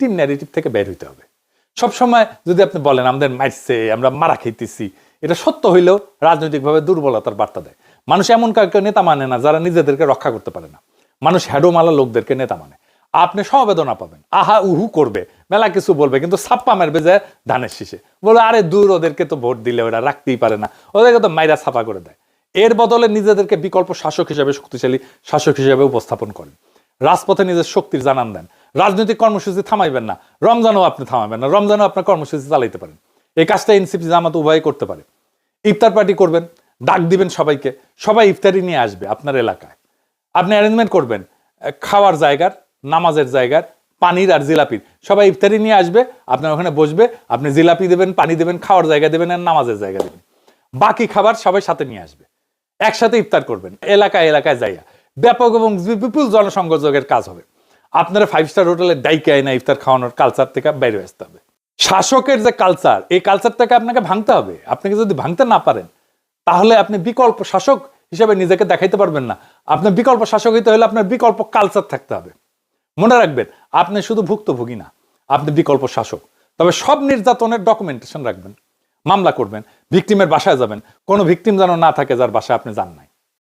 Victim narrative থেকে বের হইতে হবে। সবসময় যদি আপনি বলেন আমাদের মারছে, আমরা মারা খাইতেছি, এটা সত্য হইলেও রাজনৈতিকভাবে দুর্বলতার বার্তা দেয়। মানুষ এমন কাউকে নেতা মানে না যারা নিজেদেরকে রক্ষা করতে পারে না। মানুষ হ্যাডোমালা লোকদেরকে নেতা মানে। আপনি সমবেদনা পাবেন, আহা উহু করবে, মেলা কিছু বলবে, কিন্তু ছাপ্পা মারবে যে ধানের শীষে, বলে আরে দূর, ওদেরকে তো ভোট দিলে ওরা রাখতেই পারে না, ওদেরকে তো মাইরা ছাপা করে দেয়। এর বদলে নিজেদেরকে বিকল্প শাসক হিসেবে, শক্তিশালী শাসক হিসেবে উপস্থাপন করেন। রাজপথে নিজের শক্তির জানান দেন। রাজনৈতিক কর্মসূচি থামাইবেন না, রমজানও আপনি থামাবেন না, রমজানও আপনার কর্মসূচি চালাইতে পারেন। এই কাজটা এনসিপি জামাত উভয় করতে পারে। ইফতার পার্টি করবেন, ডাক দিবেন সবাইকে, সবাই ইফতারি নিয়ে আসবে আপনার এলাকায়। আপনি অ্যারেঞ্জমেন্ট করবেন খাওয়ার জায়গার, নামাজের জায়গার, পানির আর জিলাপির, সবাই ইফতারি নিয়ে আসবে, আপনার ওখানে বসবে, আপনি জিলাপি দেবেন, পানি দেবেন, খাওয়ার জায়গা দেবেন আর নামাজের জায়গা দেবেন। বাকি খাবার সবাই সাথে নিয়ে আসবে, একসাথে ইফতার করবেন এলাকায় এলাকায় যাইয়া। ব্যাপক এবং বিপুল জনসংযোগের কাজ হবে। আপনারা 5 স্টার হোটেলে ডাইকে আইনা ইফতার খাওয়ানোর কালচার থেকে বাইরে আসতে হবে। শাসকের যে কালচার, এই কালচারটাকে আপনাকে ভাঙতে হবে। আপনাকে যদি ভাঙতে না পারেন, তাহলে আপনি বিকল্প শাসক হিসেবে নিজেকে দেখাইতে পারবেন না। আপনার বিকল্প শাসক হইতে হলে আপনার বিকল্প কালচার থাকতে হবে। মনে রাখবেন, আপনি শুধু ভুক্তভোগী না, আপনি বিকল্প শাসক। তবে সব নির্যাতনের ডকুমেন্টেশন রাখবেন, মামলা করবেন, ভিকটিমের বাসায় যাবেন। কোনো ভিকটিম যেন না থাকে যার বাসায় আপনি যান নাই।